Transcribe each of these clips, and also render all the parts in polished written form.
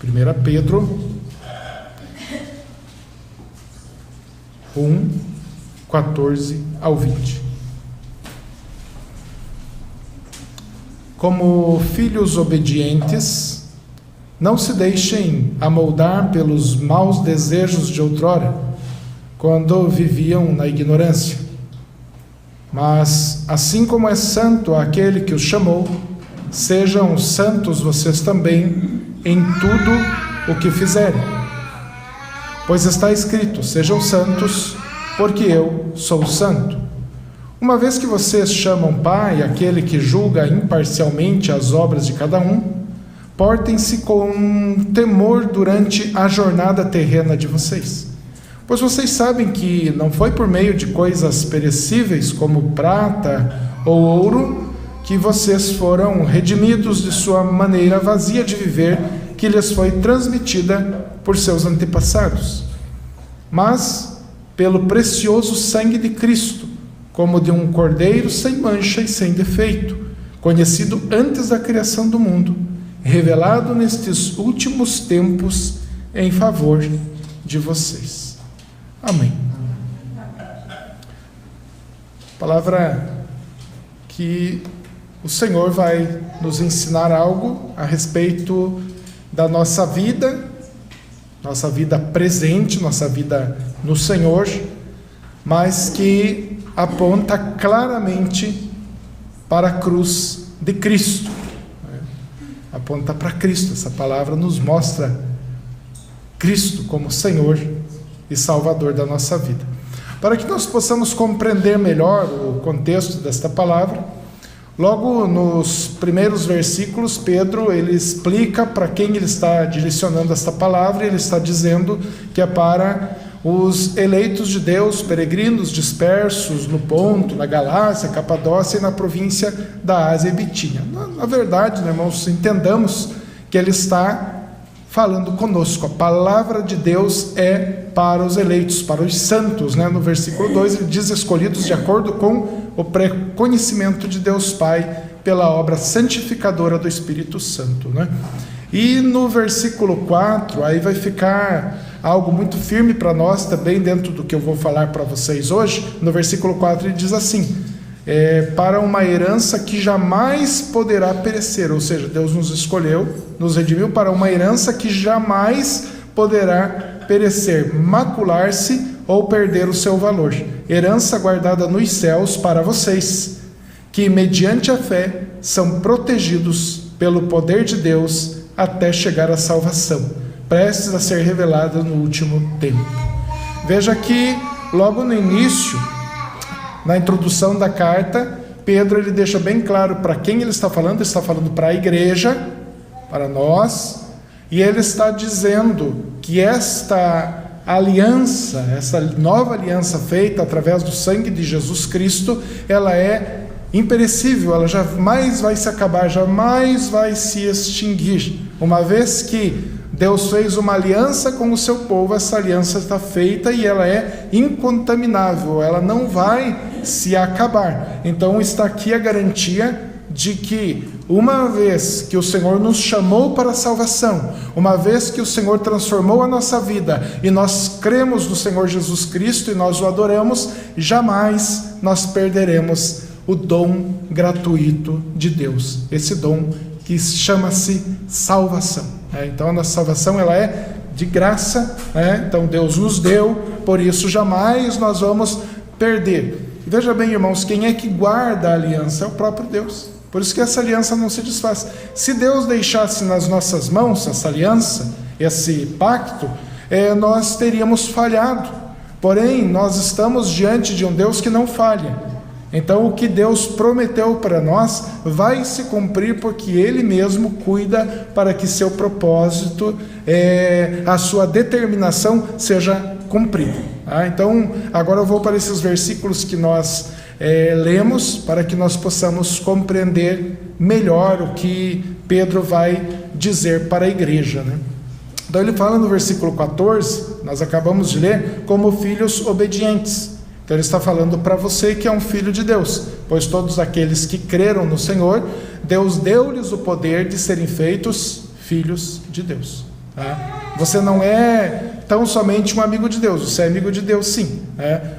1 Pedro 1, 14 ao 20. Como filhos obedientes, não se deixem amoldar pelos maus desejos de outrora, quando viviam na ignorância. Mas, assim como é santo aquele que os chamou, sejam santos vocês também em tudo o que fizerem. Pois está escrito: sejam santos, porque eu sou santo. Uma vez que vocês chamam Pai aquele que julga imparcialmente as obras de cada um, portem-se com temor durante a jornada terrena de vocês. Pois vocês sabem que não foi por meio de coisas perecíveis como prata ou ouro que vocês foram redimidos de sua maneira vazia de viver, que lhes foi transmitida por seus antepassados, mas pelo precioso sangue de Cristo, como de um cordeiro sem mancha e sem defeito, conhecido antes da criação do mundo, revelado nestes últimos tempos em favor de vocês. Amém. Palavra que o Senhor vai nos ensinar algo a respeito da nossa vida presente, nossa vida no Senhor, mas que aponta claramente para a cruz de Cristo. Aponta para Cristo. Essa palavra nos mostra Cristo como Senhor e Salvador da nossa vida. Para que nós possamos compreender melhor o contexto desta palavra, logo nos primeiros versículos, Pedro ele explica para quem ele está direcionando esta palavra. Ele está dizendo que é para os eleitos de Deus, peregrinos dispersos no Ponto, na Galácia, Capadócia e na província da Ásia e Bitínia. Na verdade, irmãos, entendamos que ele está falando conosco. A palavra de Deus é para os eleitos, para os santos, No versículo 2 ele diz: escolhidos de acordo com o pré-conhecimento de Deus Pai, pela obra santificadora do Espírito Santo, E no versículo 4, aí vai ficar algo muito firme para nós também, dentro do que eu vou falar para vocês hoje. No versículo 4 ele diz assim: para uma herança que jamais poderá perecer, ou seja, Deus nos escolheu, nos redimiu para uma herança que jamais poderá perecer, macular-se ou perder o seu valor. Herança guardada nos céus para vocês, que mediante a fé são protegidos pelo poder de Deus até chegar à salvação, prestes a ser revelada no último tempo. Veja que logo no início, na introdução da carta, Pedro ele deixa bem claro para quem ele está falando para a igreja, para nós, e ele está dizendo que esta aliança, essa nova aliança feita através do sangue de Jesus Cristo, ela é imperecível, ela jamais vai se acabar, jamais vai se extinguir. Uma vez que Deus fez uma aliança com o seu povo, essa aliança está feita e ela é incontaminável, ela não vai se acabar. Então está aqui a garantia de que uma vez que o Senhor nos chamou para a salvação, uma vez que o Senhor transformou a nossa vida e nós cremos no Senhor Jesus Cristo e nós o adoramos, jamais nós perderemos o dom gratuito de Deus, esse dom que chama-se salvação. Então a nossa salvação ela é de graça, então Deus nos deu, por isso jamais nós vamos perder. E veja bem, irmãos, quem é que guarda a aliança? É o próprio Deus. Por isso que essa aliança não se desfaz. Se Deus deixasse nas nossas mãos essa aliança, esse pacto, nós teríamos falhado. Porém, nós estamos diante de um Deus que não falha. Então o que Deus prometeu para nós vai se cumprir, porque Ele mesmo cuida para que seu propósito, a sua determinação seja cumprida. Então agora eu vou para esses versículos que nós lemos, para que nós possamos compreender melhor o que Pedro vai dizer para a igreja. Então ele fala no versículo 14, nós acabamos de ler, como filhos obedientes. Então ele está falando para você que é um filho de Deus, pois todos aqueles que creram no Senhor, Deus deu-lhes o poder de serem feitos filhos de Deus. Tá? Você não é tão somente um amigo de Deus, você é amigo de Deus sim.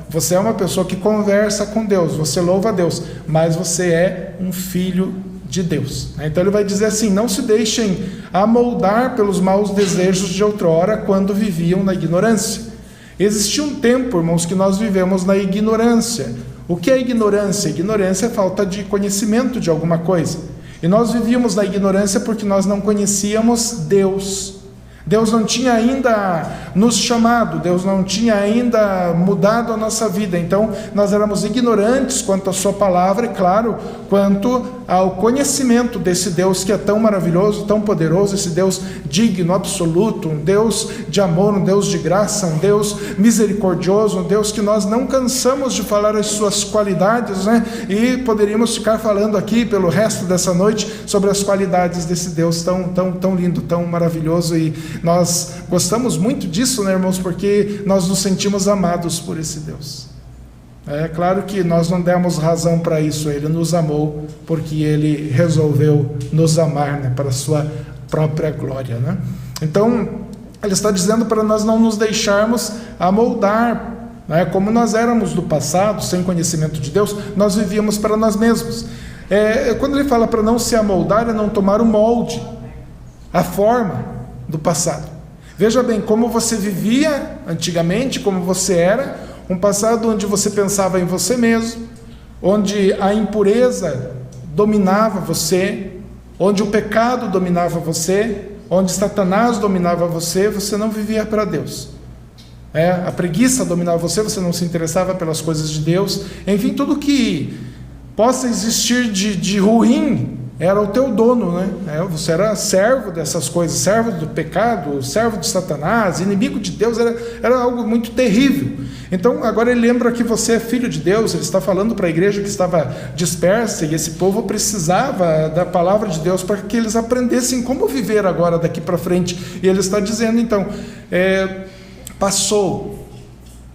Você é uma pessoa que conversa com Deus, você louva a Deus, mas você é um filho de Deus. Então ele vai dizer assim: não se deixem amoldar pelos maus desejos de outrora, quando viviam na ignorância. Existia um tempo, irmãos, que nós vivemos na ignorância. O que é ignorância? Ignorância é falta de conhecimento de alguma coisa. E nós vivíamos na ignorância porque nós não conhecíamos Deus. Deus não tinha ainda nos chamado, Deus não tinha ainda mudado a nossa vida. Então nós éramos ignorantes quanto à sua palavra e, claro, quanto ao conhecimento desse Deus que é tão maravilhoso, tão poderoso, esse Deus digno, absoluto, um Deus de amor, um Deus de graça, um Deus misericordioso, um Deus que nós não cansamos de falar as suas qualidades, e poderíamos ficar falando aqui pelo resto dessa noite sobre as qualidades desse Deus tão lindo, tão maravilhoso. E nós gostamos muito disso, irmãos, porque nós nos sentimos amados por esse Deus. É claro que nós não demos razão para isso, Ele nos amou porque Ele resolveu nos amar, para a sua própria glória. Então, Ele está dizendo para nós não nos deixarmos amoldar, como nós éramos do passado, sem conhecimento de Deus, nós vivíamos para nós mesmos. Quando Ele fala para não se amoldar, é não tomar o molde, a forma do passado. Veja bem, como você vivia antigamente, como você era, um passado onde você pensava em você mesmo, onde a impureza dominava você, onde o pecado dominava você, onde Satanás dominava você, você não vivia para Deus. A preguiça dominava você, você não se interessava pelas coisas de Deus, enfim, tudo que possa existir de ruim era o teu dono, Você era servo dessas coisas, servo do pecado, servo de Satanás, inimigo de Deus, era algo muito terrível. Então agora ele lembra que você é filho de Deus. Ele está falando para a igreja que estava dispersa, e esse povo precisava da palavra de Deus para que eles aprendessem como viver agora daqui para frente. E ele está dizendo então, passou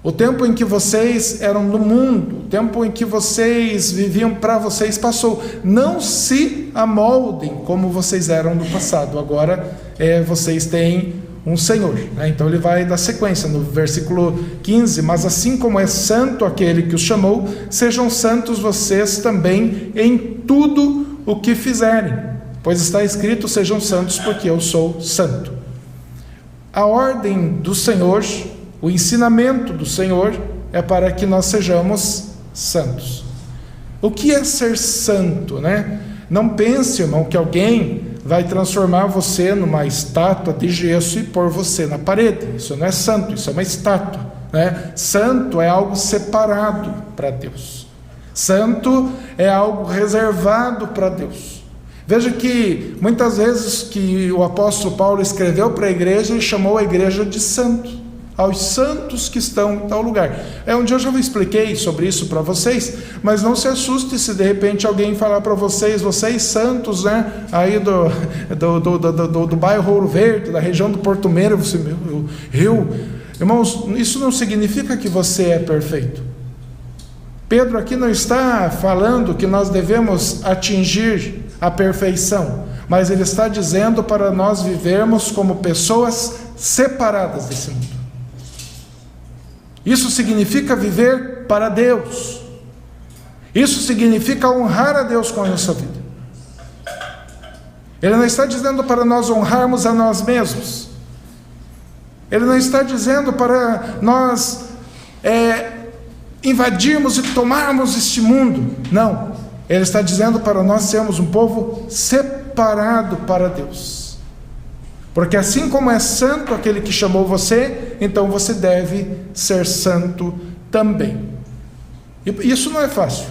o tempo em que vocês eram no mundo, o tempo em que vocês viviam para vocês passou. Não se amoldem como vocês eram no passado. Agora vocês têm um Senhor. Então ele vai dar sequência no versículo 15: mas assim como é santo aquele que os chamou, sejam santos vocês também em tudo o que fizerem, pois está escrito: sejam santos porque eu sou santo. A ordem do Senhor, o ensinamento do Senhor é para que nós sejamos santos. O que é ser santo, Não pense, irmão, que alguém vai transformar você numa estátua de gesso e pôr você na parede. Isso não é santo, isso é uma estátua, Santo é algo separado para Deus. Santo é algo reservado para Deus. Veja que muitas vezes que o apóstolo Paulo escreveu para a igreja, ele chamou a igreja de santo. Aos santos que estão em tal lugar. Um dia eu já expliquei sobre isso para vocês, mas não se assuste se de repente alguém falar para vocês santos, aí do bairro Ouro Verde, da região do Porto Meira, você, irmãos, isso não significa que você é perfeito. Pedro aqui não está falando que nós devemos atingir a perfeição, mas ele está dizendo para nós vivermos como pessoas separadas desse mundo. Isso significa viver para Deus. Isso significa honrar a Deus com a nossa vida. Ele não está dizendo para nós honrarmos a nós mesmos. Ele não está dizendo para nós invadirmos e tomarmos este mundo. Não. Ele está dizendo para nós sermos um povo separado para Deus. Porque assim como é santo aquele que chamou você, então você deve ser santo também. E isso não é fácil.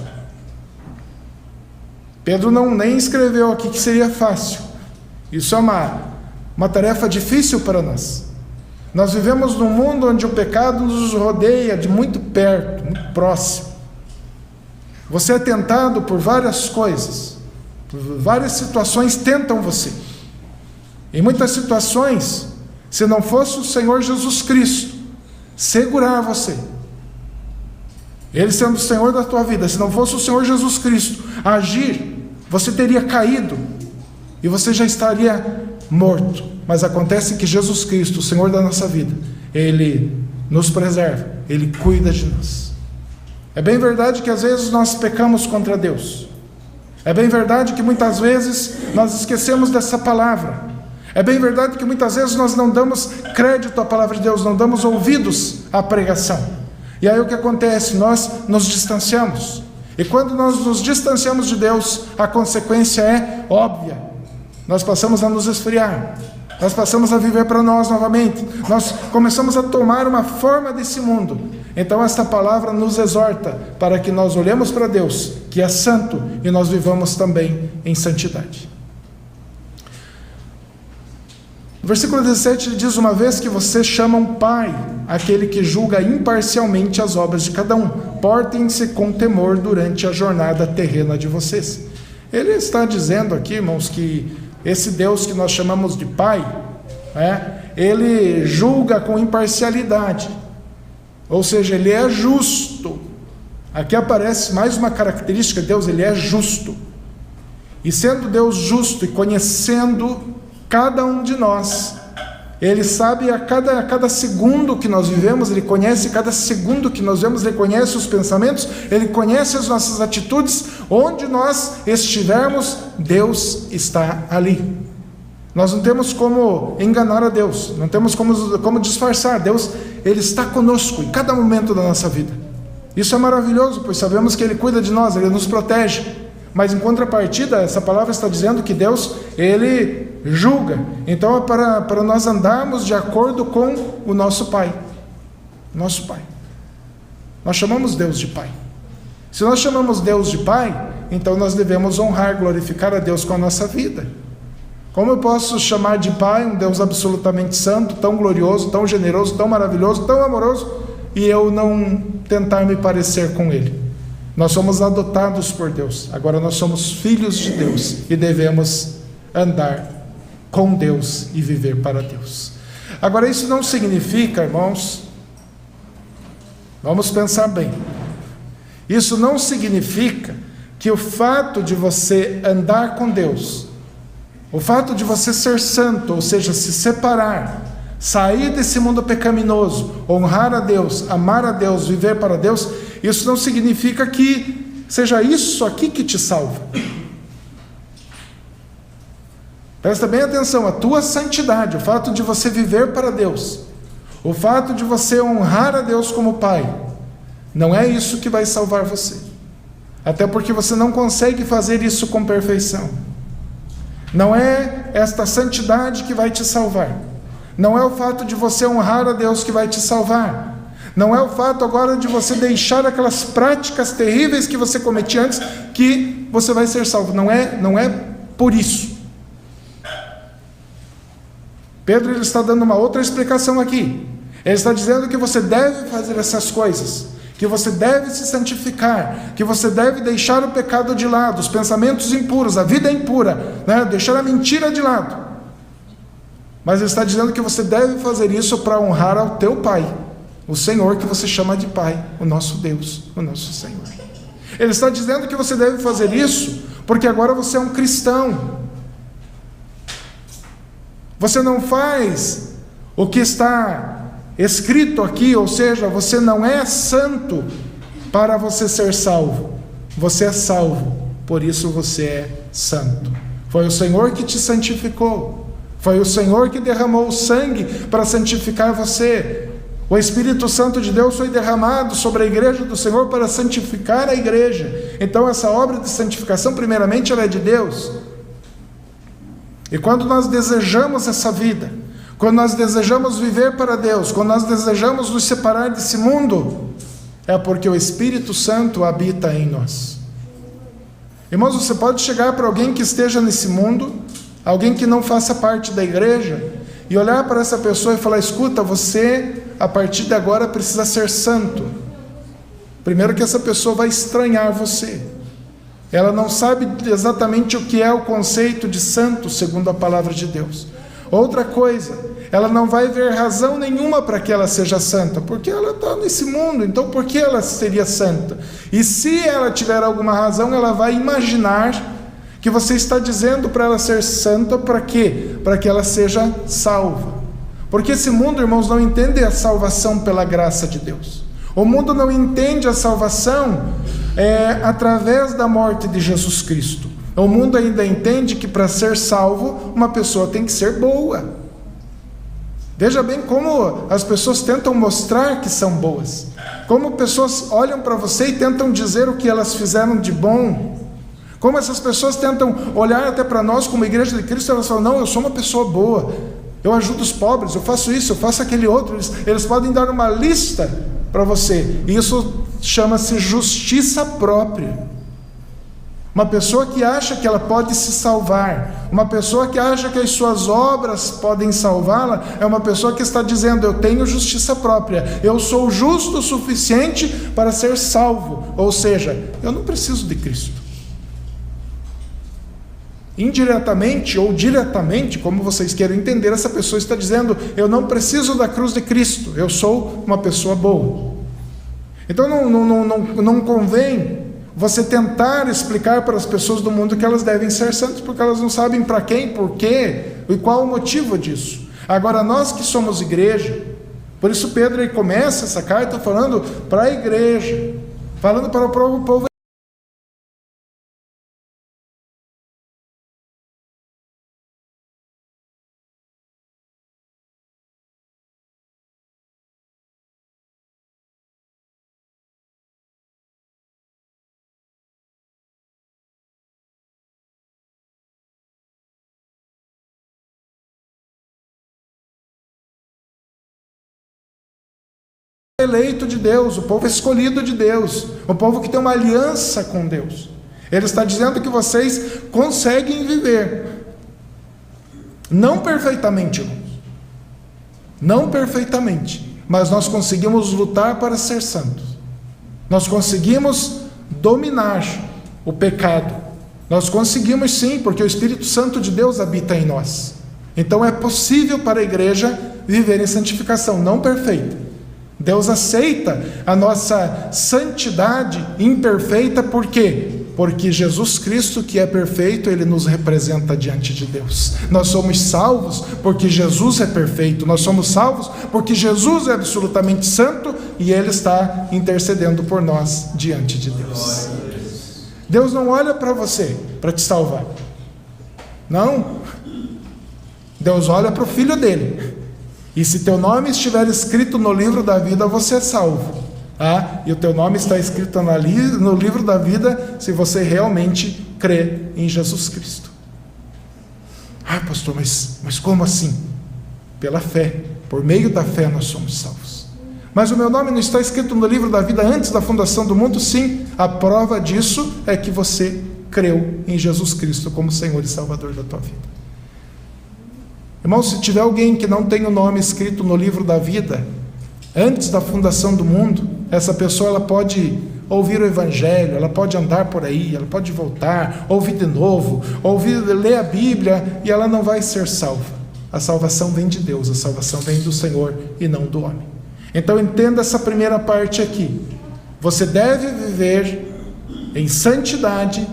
Pedro nem escreveu aqui que seria fácil. Isso é uma tarefa difícil para nós. Nós vivemos num mundo onde o pecado nos rodeia de muito perto, muito próximo. Você é tentado por várias coisas, várias situações tentam você. Em muitas situações, se não fosse o Senhor Jesus Cristo segurar você, Ele sendo o Senhor da tua vida, se não fosse o Senhor Jesus Cristo agir, você teria caído, e você já estaria morto. Mas acontece que Jesus Cristo, o Senhor da nossa vida, Ele nos preserva, Ele cuida de nós. É bem verdade que às vezes nós pecamos contra Deus. É bem verdade que muitas vezes nós esquecemos dessa palavra. É bem verdade que muitas vezes nós não damos crédito à palavra de Deus, não damos ouvidos à pregação. E aí o que acontece? Nós nos distanciamos. E quando nós nos distanciamos de Deus, a consequência é óbvia. Nós passamos a nos esfriar. Nós passamos a viver para nós novamente. Nós começamos a tomar uma forma desse mundo. Então esta palavra nos exorta para que nós olhemos para Deus, que é santo, e nós vivamos também em santidade. No versículo 17 ele diz: uma vez que vocês chamam Pai aquele que julga imparcialmente as obras de cada um, portem-se com temor durante a jornada terrena de vocês. Ele está dizendo aqui, irmãos, que esse Deus que nós chamamos de Pai, Ele julga com imparcialidade, ou seja, Ele é justo. Aqui aparece mais uma característica de Deus: Ele é justo. E sendo Deus justo e conhecendo cada um de nós, Ele sabe a cada segundo que nós vivemos, Ele conhece cada segundo que nós vemos, Ele conhece os pensamentos, Ele conhece as nossas atitudes. Onde nós estivermos, Deus está ali. Nós não temos como enganar a Deus, não temos como disfarçar. Deus, Ele está conosco em cada momento da nossa vida. Isso é maravilhoso, pois sabemos que Ele cuida de nós, Ele nos protege. Mas em contrapartida, essa palavra está dizendo que Deus, Ele julga. Então é para nós andarmos de acordo com o nosso Pai. Nosso Pai. Nós chamamos Deus de Pai. Se nós chamamos Deus de Pai, então nós devemos honrar, glorificar a Deus com a nossa vida. Como eu posso chamar de Pai um Deus absolutamente santo, tão glorioso, tão generoso, tão maravilhoso, tão amoroso, e eu não tentar me parecer com Ele? Nós somos adotados por Deus, agora nós somos filhos de Deus e devemos andar com Deus e viver para Deus. Agora isso não significa, irmãos, vamos pensar bem, isso não significa que o fato de você andar com Deus, o fato de você ser santo, ou seja, se separar, sair desse mundo pecaminoso, honrar a Deus, amar a Deus, viver para Deus, isso não significa que seja isso aqui que te salva. Presta bem atenção, a tua santidade, o fato de você viver para Deus, o fato de você honrar a Deus como Pai, não é isso que vai salvar você. Até porque você não consegue fazer isso com perfeição. Não é esta santidade que vai te salvar. Não é o fato de você honrar a Deus que vai te salvar. Não é o fato agora de você deixar aquelas práticas terríveis que você cometia antes que você vai ser salvo. Não é por isso. Pedro ele está dando uma outra explicação aqui. Ele está dizendo que você deve fazer essas coisas, que você deve se santificar, que você deve deixar o pecado de lado, os pensamentos impuros, a vida impura, deixar a mentira de lado. Mas ele está dizendo que você deve fazer isso para honrar ao teu Pai, o Senhor que você chama de Pai, o nosso Deus, o nosso Senhor. Ele está dizendo que você deve fazer isso porque agora você é um cristão. Você não faz o que está escrito aqui, ou seja, você não é santo para você ser salvo. Você é salvo, por isso você é santo. Foi o Senhor que te santificou. Foi o Senhor que derramou o sangue para santificar você. O Espírito Santo de Deus foi derramado sobre a igreja do Senhor para santificar a igreja. Então essa obra de santificação, primeiramente, ela é de Deus. E quando nós desejamos essa vida, quando nós desejamos viver para Deus, quando nós desejamos nos separar desse mundo, é porque o Espírito Santo habita em nós. Irmãos, você pode chegar para alguém que esteja nesse mundo, alguém que não faça parte da igreja, e olhar para essa pessoa e falar: escuta, você a partir de agora precisa ser santo. Primeiro que essa pessoa vai estranhar você. Ela não sabe exatamente o que é o conceito de santo, segundo a palavra de Deus. Outra coisa, ela não vai ver razão nenhuma para que ela seja santa, porque ela está nesse mundo, então por que ela seria santa? E se ela tiver alguma razão, ela vai imaginar Que você está dizendo para ela ser santa para quê? Para que ela seja salva. Porque esse mundo, irmãos, não entende a salvação pela graça de Deus. O mundo não entende a salvação através da morte de Jesus Cristo. O mundo ainda entende que para ser salvo, uma pessoa tem que ser boa. Veja bem como as pessoas tentam mostrar que são boas. Como pessoas olham para você e tentam dizer o que elas fizeram de bom. Como essas pessoas tentam olhar até para nós como igreja de Cristo, elas falam, não, eu sou uma pessoa boa, eu ajudo os pobres, eu faço isso, eu faço aquele outro. Eles podem dar uma lista para você. Isso chama-se justiça própria. Uma pessoa que acha que ela pode se salvar, uma pessoa que acha que as suas obras podem salvá-la, é uma pessoa que está dizendo, eu tenho justiça própria, eu sou justo o suficiente para ser salvo. Ou seja, eu não preciso de Cristo. Indiretamente ou diretamente, como vocês queiram entender, essa pessoa está dizendo, eu não preciso da cruz de Cristo, eu sou uma pessoa boa. Então não convém você tentar explicar para as pessoas do mundo que elas devem ser santas, porque elas não sabem para quem, por quê e qual o motivo disso. Agora, nós que somos igreja, por isso Pedro aí começa essa carta falando para a igreja, falando para o povo. Eleito de Deus, o povo escolhido de Deus, o povo que tem uma aliança com Deus. Ele está dizendo que vocês conseguem viver, não perfeitamente, irmãos, não perfeitamente, mas nós conseguimos lutar para ser santos, nós conseguimos dominar o pecado, nós conseguimos sim, porque o Espírito Santo de Deus habita em nós. Então é possível para a igreja viver em santificação, não perfeita. Deus aceita a nossa santidade imperfeita, por quê? Porque Jesus Cristo, que é perfeito, Ele nos representa diante de Deus. Nós somos salvos porque Jesus é perfeito, nós somos salvos porque Jesus é absolutamente santo e Ele está intercedendo por nós diante de Deus. Deus não olha para você para te salvar, não. Deus olha para o Filho dele. E se teu nome estiver escrito no livro da vida, você é salvo. E o teu nome está escrito no livro da vida se você realmente crê em Jesus Cristo. Pastor, mas como assim? Pela fé. Por meio da fé nós somos salvos. Mas o meu nome não está escrito no livro da vida antes da fundação do mundo? Sim. A prova disso é que você creu em Jesus Cristo como Senhor e Salvador da tua vida. Irmão, se tiver alguém que não tem o nome escrito no livro da vida, antes da fundação do mundo, essa pessoa ela pode ouvir o Evangelho, ela pode andar por aí, ela pode voltar, ouvir de novo, ler a Bíblia, e ela não vai ser salva. A salvação vem de Deus, a salvação vem do Senhor e não do homem. Então entenda essa primeira parte aqui. Você deve viver em santidade,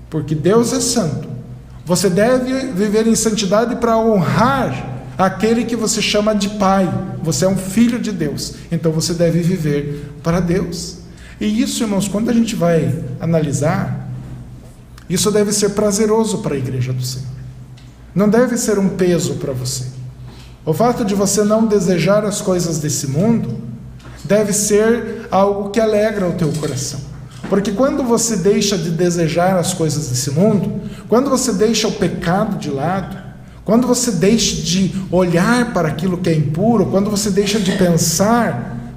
porque Deus é santo. Você deve viver em santidade para honrar aquele que você chama de Pai. Você é um filho de Deus, então você deve viver para Deus. E isso, irmãos, quando a gente vai analisar, isso deve ser prazeroso para a igreja do Senhor. Não deve ser um peso para você. O fato de você não desejar as coisas desse mundo deve ser algo que alegra o teu coração. Porque quando você deixa de desejar as coisas desse mundo, quando você deixa o pecado de lado, quando você deixa de olhar para aquilo que é impuro, quando você deixa de pensar,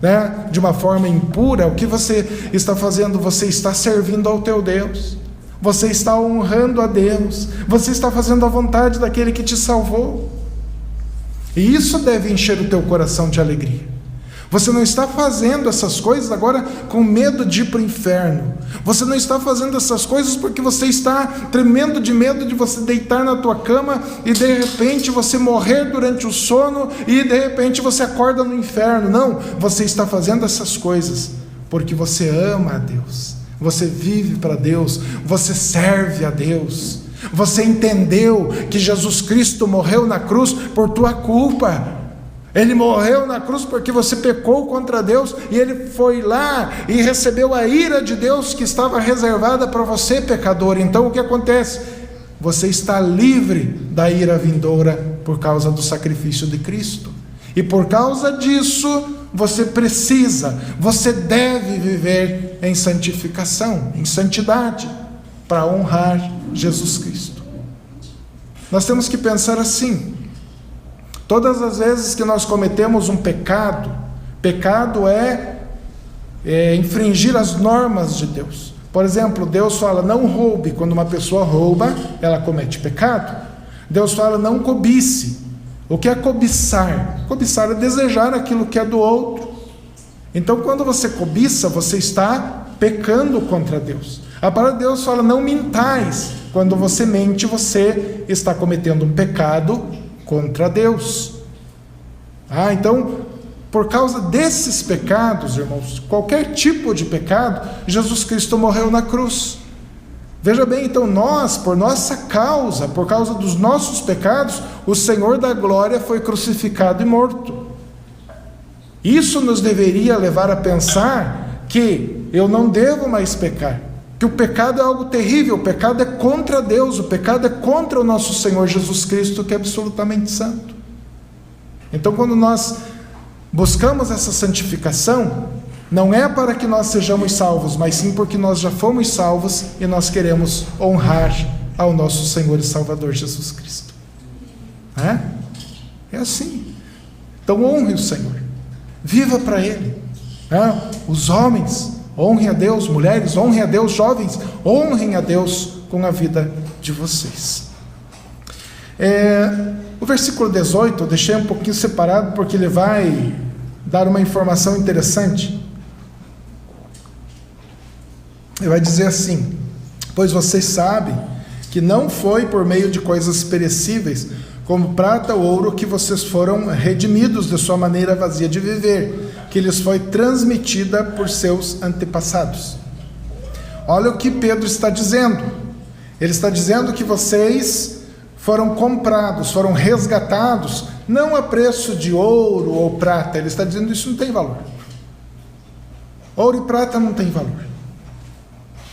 de uma forma impura, o que você está fazendo? Você está servindo ao teu Deus, você está honrando a Deus, você está fazendo a vontade daquele que te salvou. E isso deve encher o teu coração de alegria. Você não está fazendo essas coisas agora com medo de ir para o inferno. Você não está fazendo essas coisas porque você está tremendo de medo de você deitar na tua cama e de repente você morrer durante o sono e de repente você acorda no inferno. Não, você está fazendo essas coisas porque você ama a Deus, você vive para Deus, você serve a Deus. Você entendeu que Jesus Cristo morreu na cruz por tua culpa. Ele morreu na cruz porque você pecou contra Deus, e Ele foi lá e recebeu a ira de Deus que estava reservada para você, pecador. Então o que acontece? Você está livre da ira vindoura por causa do sacrifício de Cristo. E por causa disso, você deve viver em santificação, em santidade, para honrar Jesus Cristo. Nós temos que pensar assim: todas as vezes que nós cometemos um pecado, pecado é infringir as normas de Deus. Por exemplo, Deus fala, não roube. Quando uma pessoa rouba, ela comete pecado. Deus fala, não cobice. O que é cobiçar? Cobiçar é desejar aquilo que é do outro. Então, quando você cobiça, você está pecando contra Deus. A palavra de Deus fala, não mintais. Quando você mente, você está cometendo um pecado contra Deus. Então, por causa desses pecados, irmãos, qualquer tipo de pecado, Jesus Cristo morreu na cruz. Veja bem, então nós, por nossa causa, por causa dos nossos pecados, o Senhor da glória foi crucificado e morto. Isso nos deveria levar a pensar que eu não devo mais pecar, que o pecado é algo terrível, o pecado é contra Deus, o pecado é contra o nosso Senhor Jesus Cristo, que é absolutamente santo. Então, quando nós buscamos essa santificação, não é para que nós sejamos salvos, mas sim porque nós já fomos salvos e nós queremos honrar ao nosso Senhor e Salvador Jesus Cristo. É assim. Então honre o Senhor, viva para Ele. Os homens, honrem a Deus; mulheres, honrem a Deus; jovens, honrem a Deus com a vida de vocês. O versículo 18 eu deixei um pouquinho separado porque ele vai dar uma informação interessante. Ele vai dizer assim: pois vocês sabem que não foi por meio de coisas perecíveis, como prata ou ouro, que vocês foram redimidos de sua maneira vazia de viver, que lhes foi transmitida por seus antepassados. Olha o que Pedro está dizendo. Ele está dizendo que vocês foram comprados, foram resgatados, não a preço de ouro ou prata. Ele está dizendo que isso não tem valor. Ouro e prata não tem valor.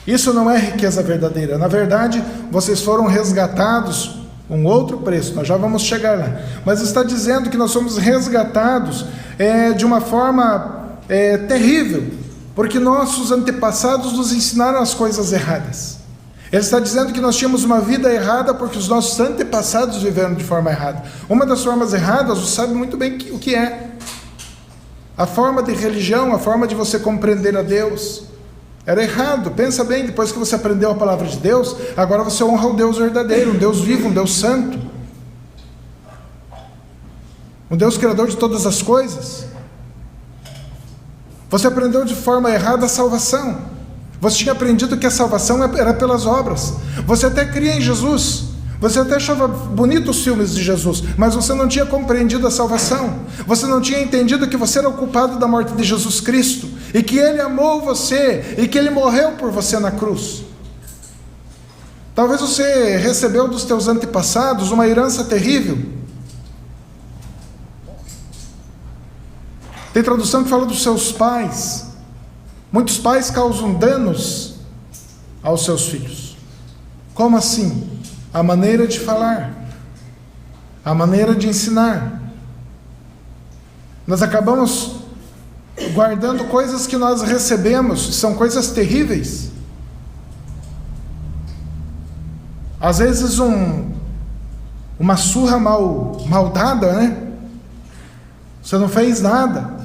Isso não é riqueza verdadeira. Na verdade, vocês foram resgatados um outro preço, nós já vamos chegar lá. Mas está dizendo que nós somos resgatados de uma forma terrível, porque nossos antepassados nos ensinaram as coisas erradas. Ele está dizendo que nós tínhamos uma vida errada porque os nossos antepassados viveram de forma errada. Uma das formas erradas, você sabe muito bem o que é. A forma de religião, a forma de você compreender a Deus era errado. Pensa bem, depois que você aprendeu a palavra de Deus, agora você honra o Deus verdadeiro, um Deus vivo, um Deus santo, um Deus criador de todas as coisas. Você aprendeu de forma errada a salvação. Você tinha aprendido que a salvação era pelas obras. Você até cria em Jesus, você até achava bonito os filmes de Jesus, mas você não tinha compreendido a salvação. Você não tinha entendido que você era o culpado da morte de Jesus Cristo, e que Ele amou você, e que Ele morreu por você na cruz. Talvez você recebeu dos teus antepassados uma herança terrível. Tem tradução que fala dos seus pais. Muitos pais causam danos aos seus filhos. Como assim? A maneira de falar, a maneira de ensinar. Nós acabamos guardando coisas que nós recebemos, são coisas terríveis. Às vezes uma surra mal dada, né? Você não fez nada,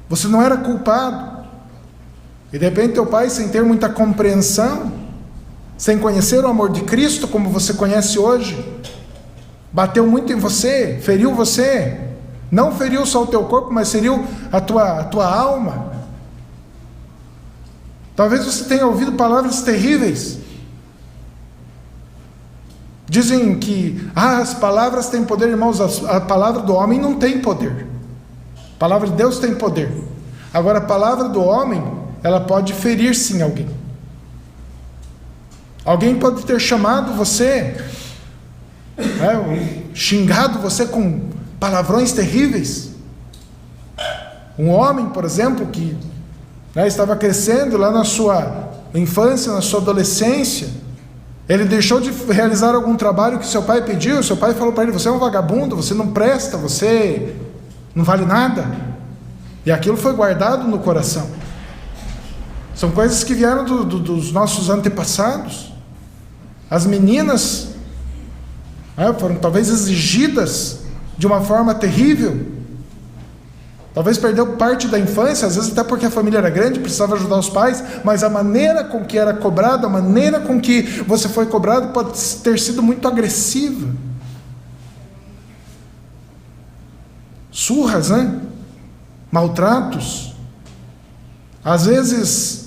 você não era culpado, e de repente teu pai, sem ter muita compreensão, sem conhecer o amor de Cristo como você conhece hoje, bateu muito em você, feriu você. Não feriu só o teu corpo, mas feriu a tua alma. Talvez você tenha ouvido palavras terríveis. Dizem que as palavras têm poder, irmãos. A palavra do homem não tem poder. A palavra de Deus tem poder. Agora, a palavra do homem, ela pode ferir sim alguém. Alguém pode ter chamado você, xingado você com palavrões terríveis. Um homem, por exemplo, que estava crescendo lá na sua infância, na sua adolescência, ele deixou de realizar algum trabalho que seu pai pediu, seu pai falou para ele: você é um vagabundo, você não presta, você não vale nada. E aquilo foi guardado no coração. São coisas que vieram dos nossos antepassados. As meninas foram talvez exigidas de uma forma terrível. Talvez perdeu parte da infância, às vezes até porque a família era grande, precisava ajudar os pais, mas a maneira com que era cobrado, a maneira com que você foi cobrado pode ter sido muito agressiva. Surras, maltratos, às vezes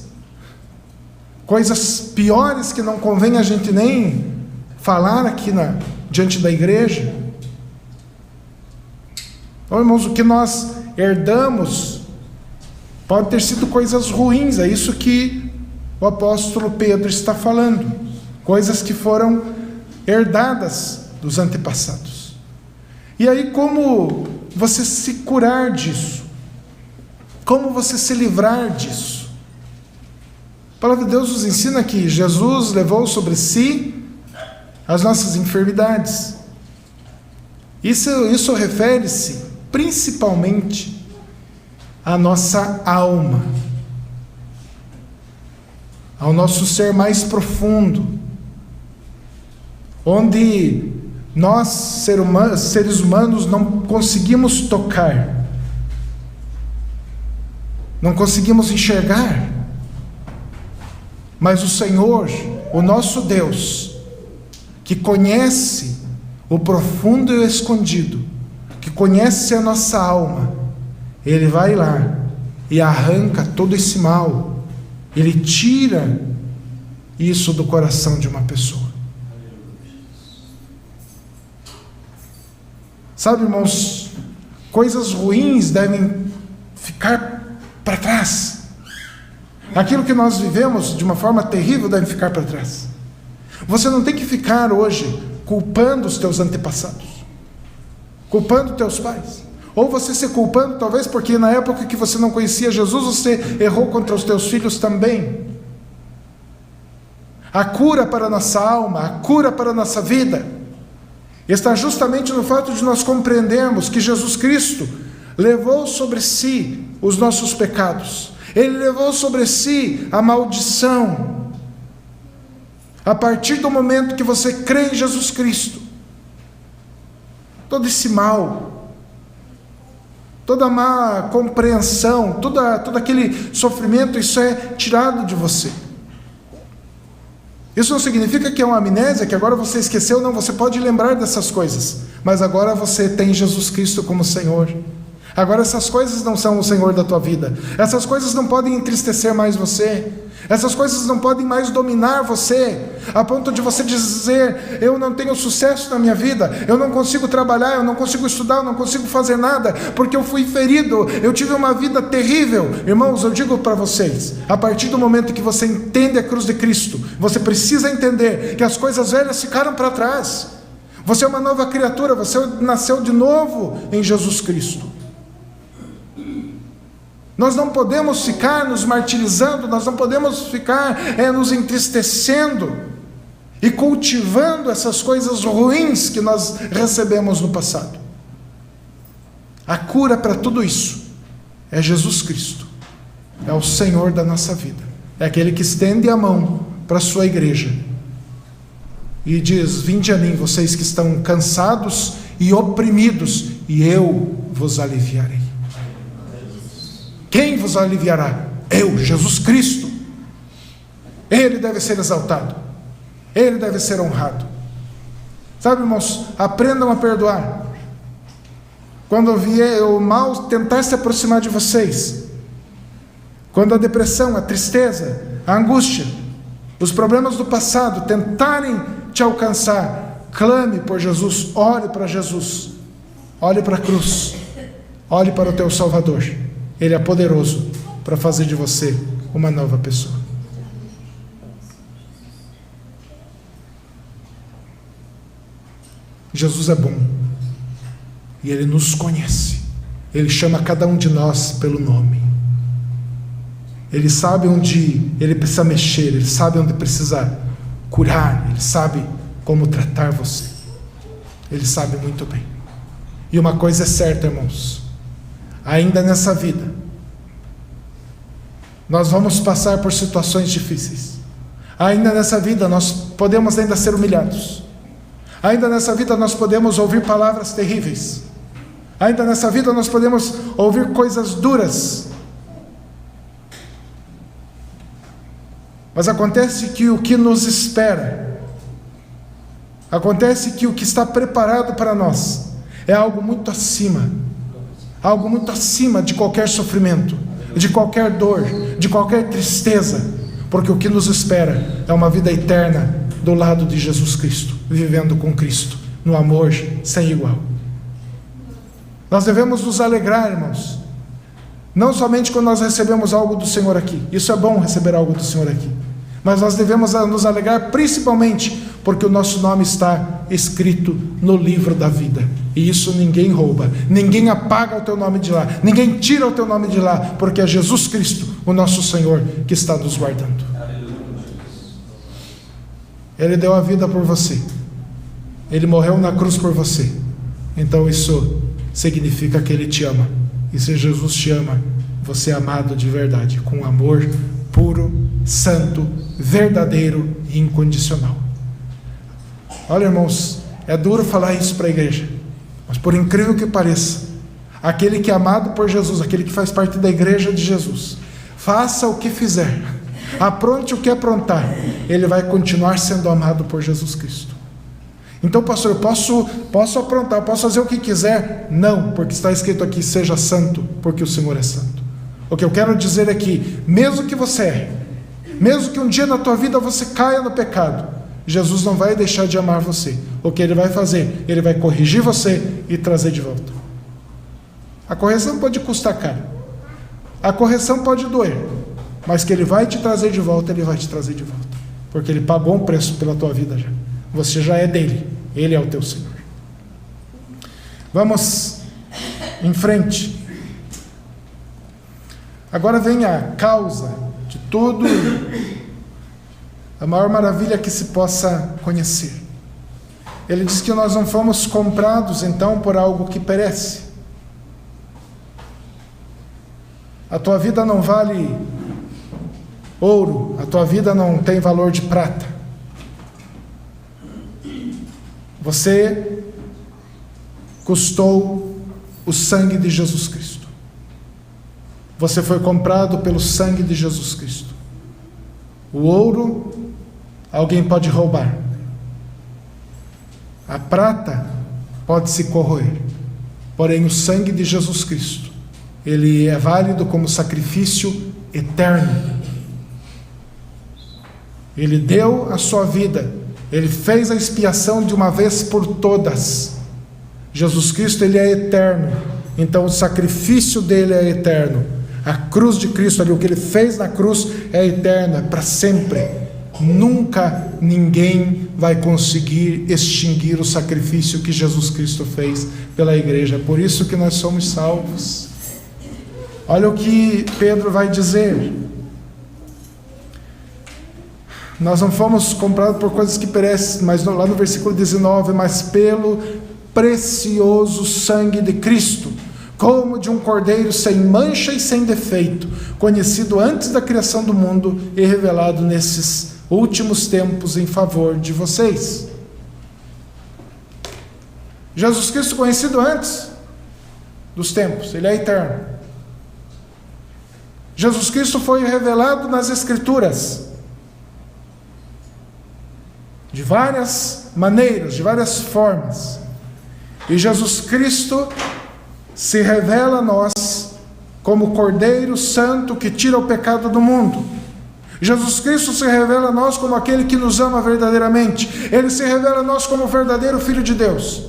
coisas piores que não convém a gente nem falar aqui diante da igreja. Então, irmãos, o que nós herdamos pode ter sido coisas ruins, é isso que o apóstolo Pedro está falando, coisas que foram herdadas dos antepassados. E aí, como você se curar disso? Como você se livrar disso? A palavra de Deus nos ensina que Jesus levou sobre si as nossas enfermidades. Isso refere-se principalmente à nossa alma, ao nosso ser mais profundo, onde nós, seres humanos, não conseguimos tocar, não conseguimos enxergar, mas o Senhor, o nosso Deus, que conhece o profundo e o escondido, que conhece a nossa alma, Ele vai lá e arranca todo esse mal, Ele tira isso do coração de uma pessoa. Sabe, irmãos, coisas ruins devem ficar para trás. Aquilo que nós vivemos de uma forma terrível deve ficar para trás. Você não tem que ficar hoje culpando os teus antepassados, culpando teus pais, ou você se culpando talvez porque na época que você não conhecia Jesus, você errou contra os teus filhos também. A cura para a nossa alma, a cura para a nossa vida, está justamente no fato de nós compreendermos que Jesus Cristo levou sobre si os nossos pecados, Ele levou sobre si a maldição. A partir do momento que você crê em Jesus Cristo, todo esse mal, toda a má compreensão, todo aquele sofrimento, isso é tirado de você. Isso não significa que é uma amnésia, que agora você esqueceu, não, você pode lembrar dessas coisas, mas agora você tem Jesus Cristo como Senhor. Agora essas coisas não são o Senhor da tua vida, essas coisas não podem entristecer mais você, essas coisas não podem mais dominar você, a ponto de você dizer: eu não tenho sucesso na minha vida, eu não consigo trabalhar, eu não consigo estudar, eu não consigo fazer nada, porque eu fui ferido, eu tive uma vida terrível. Irmãos, eu digo para vocês, a partir do momento que você entende a cruz de Cristo, você precisa entender que as coisas velhas ficaram para trás, você é uma nova criatura, você nasceu de novo em Jesus Cristo. Nós não podemos ficar nos martirizando, nós não podemos ficar nos entristecendo e cultivando essas coisas ruins que nós recebemos no passado. A cura para tudo isso é Jesus Cristo, é o Senhor da nossa vida, é aquele que estende a mão para a sua igreja e diz: vinde a mim, vocês que estão cansados e oprimidos, e eu vos aliviarei. Quem vos aliviará? Eu, Jesus Cristo. Ele deve ser exaltado, Ele deve ser honrado. Sabe, irmãos, aprendam a perdoar. Quando vier o mal tentar se aproximar de vocês, quando a depressão, a tristeza, a angústia, os problemas do passado tentarem te alcançar, clame por Jesus, ore para Jesus, olhe para a cruz, olhe para o teu Salvador. Ele é poderoso para fazer de você uma nova pessoa. Jesus é bom. E Ele nos conhece. Ele chama cada um de nós pelo nome. Ele sabe onde Ele precisa mexer. Ele sabe onde precisa curar. Ele sabe como tratar você. Ele sabe muito bem. E uma coisa é certa, irmãos. Ainda nessa vida, nós vamos passar por situações difíceis. Ainda nessa vida nós podemos ainda ser humilhados. Ainda nessa vida nós podemos ouvir palavras terríveis. Ainda nessa vida nós podemos ouvir coisas duras. Mas acontece que o que nos espera, acontece que o que está preparado para nós é algo muito acima de qualquer sofrimento, de qualquer dor, de qualquer tristeza, porque o que nos espera é uma vida eterna do lado de Jesus Cristo, vivendo com Cristo, no amor sem igual. Nós devemos nos alegrar, irmãos, não somente quando nós recebemos algo do Senhor aqui, isso é bom receber algo do Senhor aqui, mas nós devemos nos alegrar principalmente porque o nosso nome está escrito no livro da vida, e isso ninguém rouba, ninguém apaga o teu nome de lá, ninguém tira o teu nome de lá, porque é Jesus Cristo, o nosso Senhor, que está nos guardando. Ele deu a vida por você, Ele morreu na cruz por você, então isso significa que Ele te ama, e se Jesus te ama, você é amado de verdade, com amor puro, santo, verdadeiro e incondicional. Olha, irmãos, é duro falar isso para a igreja, mas por incrível que pareça, aquele que é amado por Jesus, aquele que faz parte da igreja de Jesus, faça o que fizer, apronte o que aprontar, ele vai continuar sendo amado por Jesus Cristo. Então, pastor, eu posso aprontar, posso fazer o que quiser? Não, porque está escrito aqui, seja santo, porque o Senhor é santo. O que eu quero dizer é que, mesmo que você erre, mesmo que um dia na tua vida você caia no pecado, Jesus não vai deixar de amar você. O que Ele vai fazer? Ele vai corrigir você e trazer de volta. A correção pode custar caro, a correção pode doer, mas que Ele vai te trazer de volta, Ele vai te trazer de volta, porque Ele pagou um preço pela tua vida já. Você já é dele, Ele é o teu Senhor. Vamos em frente. Agora vem a causa de tudo, a maior maravilha que se possa conhecer. Ele diz que nós não fomos comprados então por algo que perece. A tua vida não vale ouro, a tua vida não tem valor de prata. Você custou o sangue de Jesus Cristo. Você foi comprado pelo sangue de Jesus Cristo. O ouro, alguém pode roubar. A prata pode se corroer. Porém, o sangue de Jesus Cristo, ele é válido como sacrifício eterno. Ele deu a sua vida. Ele fez a expiação de uma vez por todas. Jesus Cristo, ele é eterno. Então, o sacrifício dele é eterno. A cruz de Cristo, ali, o que Ele fez na cruz é eterno, é para sempre. Nunca ninguém vai conseguir extinguir o sacrifício que Jesus Cristo fez pela igreja. É por isso que nós somos salvos. Olha o que Pedro vai dizer. Nós não fomos comprados por coisas que perecem, mas lá no versículo 19, mas pelo precioso sangue de Cristo, como de um cordeiro sem mancha e sem defeito, conhecido antes da criação do mundo e revelado nesses últimos tempos em favor de vocês. Jesus Cristo conhecido antes dos tempos, Ele é eterno. Jesus Cristo foi revelado nas Escrituras, de várias maneiras, de várias formas. E Jesus Cristo se revela a nós como o Cordeiro Santo que tira o pecado do mundo. Jesus Cristo se revela a nós como aquele que nos ama verdadeiramente. Ele se revela a nós como o verdadeiro Filho de Deus.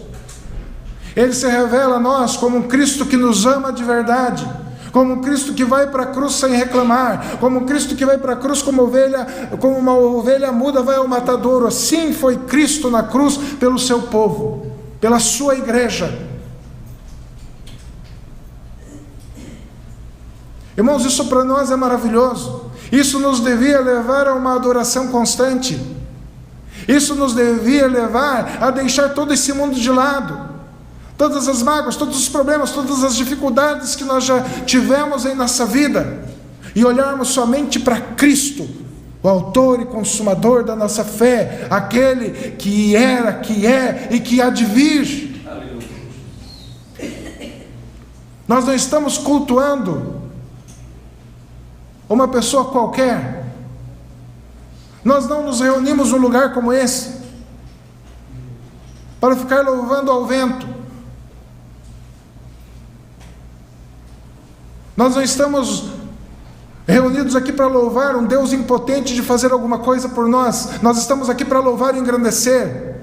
Ele se revela a nós como um Cristo que nos ama de verdade, como um Cristo que vai para a cruz sem reclamar, como um Cristo que vai para a cruz como uma ovelha muda vai ao matadouro. Assim foi Cristo na cruz pelo seu povo. pela sua igreja. Irmãos, isso para nós é maravilhoso. Isso nos devia levar a uma adoração constante. Isso nos devia levar a deixar todo esse mundo de lado. Todas as mágoas, todos os problemas, todas as dificuldades que nós já tivemos em nossa vida. E olharmos somente para Cristo, o autor e consumador da nossa fé. Aquele que era, que é e que há de vir. Nós não estamos cultuando uma pessoa qualquer. Nós não nos reunimos num lugar como esse para ficar louvando ao vento. Nós não estamos reunidos aqui para louvar um Deus impotente de fazer alguma coisa por nós. Nós estamos aqui para louvar e engrandecer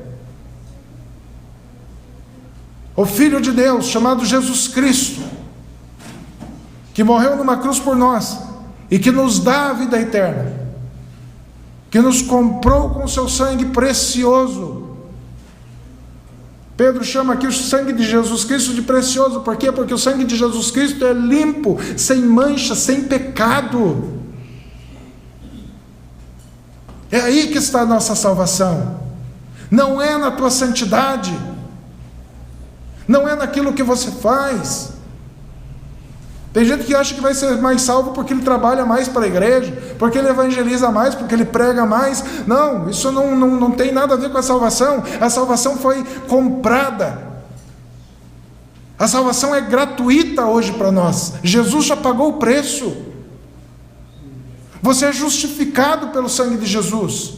o Filho de Deus, chamado Jesus Cristo, que morreu numa cruz por nós e que nos dá a vida eterna, que nos comprou com seu sangue precioso. Pedro chama aqui o sangue de Jesus Cristo de precioso. Por quê? Porque o sangue de Jesus Cristo é limpo, sem mancha, sem pecado. É aí que está a nossa salvação. Não é na tua santidade, não é naquilo que você faz. Tem gente que acha que vai ser mais salvo porque ele trabalha mais para a igreja, porque ele evangeliza mais, porque ele prega mais. Não, isso não tem nada a ver com a salvação. A salvação foi comprada. A salvação é gratuita hoje para nós. Jesus já pagou o preço. Você é justificado pelo sangue de Jesus.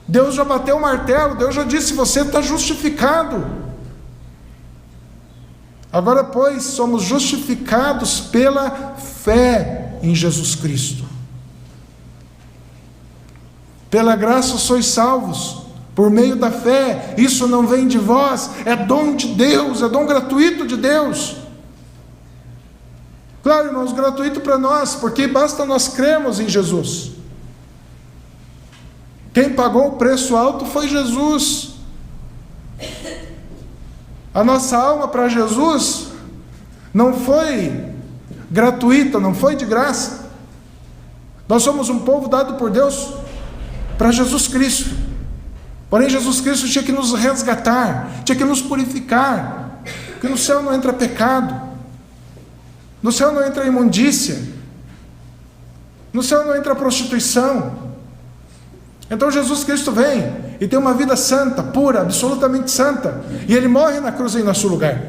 Deus já bateu o martelo, Deus já disse: você está justificado. Agora, pois, somos justificados pela fé em Jesus Cristo. Pela graça sois salvos, por meio da fé. Isso não vem de vós, é dom de Deus, é dom gratuito de Deus. Claro, irmãos, gratuito para nós, porque basta nós crermos em Jesus. Quem pagou o preço alto foi Jesus. A nossa alma para Jesus não foi gratuita, não foi de graça. Nós somos um povo dado por Deus para Jesus Cristo. Porém, Jesus Cristo tinha que nos resgatar, tinha que nos purificar, porque no céu não entra pecado, no céu não entra imundícia, no céu não entra prostituição. Então Jesus Cristo vem e tem uma vida santa, pura, absolutamente santa, e Ele morre na cruz em nosso lugar.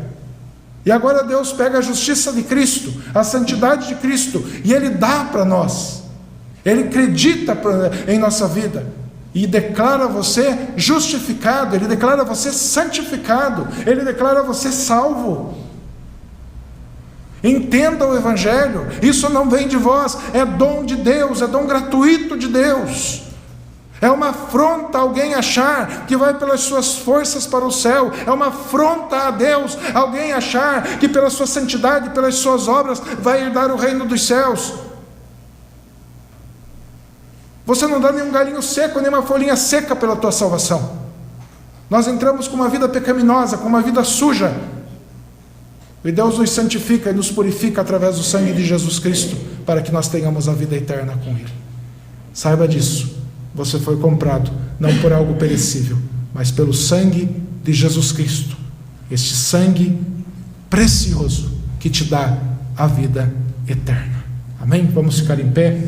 E agora Deus pega a justiça de Cristo, a santidade de Cristo, e Ele dá para nós. Ele acredita em nossa vida e declara você justificado, Ele declara você santificado, Ele declara você salvo. Entenda o Evangelho. Isso não vem de vós, é dom de Deus, é dom gratuito de Deus. É uma afronta alguém achar que vai pelas suas forças para o céu. É uma afronta a Deus alguém achar que pela sua santidade, pelas suas obras, vai herdar o reino dos céus. Você não dá nenhum galinho seco, nem uma folhinha seca pela tua salvação. Nós entramos com uma vida pecaminosa, com uma vida suja, e Deus nos santifica e nos purifica através do sangue de Jesus Cristo, para que nós tenhamos a vida eterna com Ele. Saiba disso. Você foi comprado, não por algo perecível, mas pelo sangue de Jesus Cristo. Este sangue precioso que te dá a vida eterna. Amém? Vamos ficar em pé.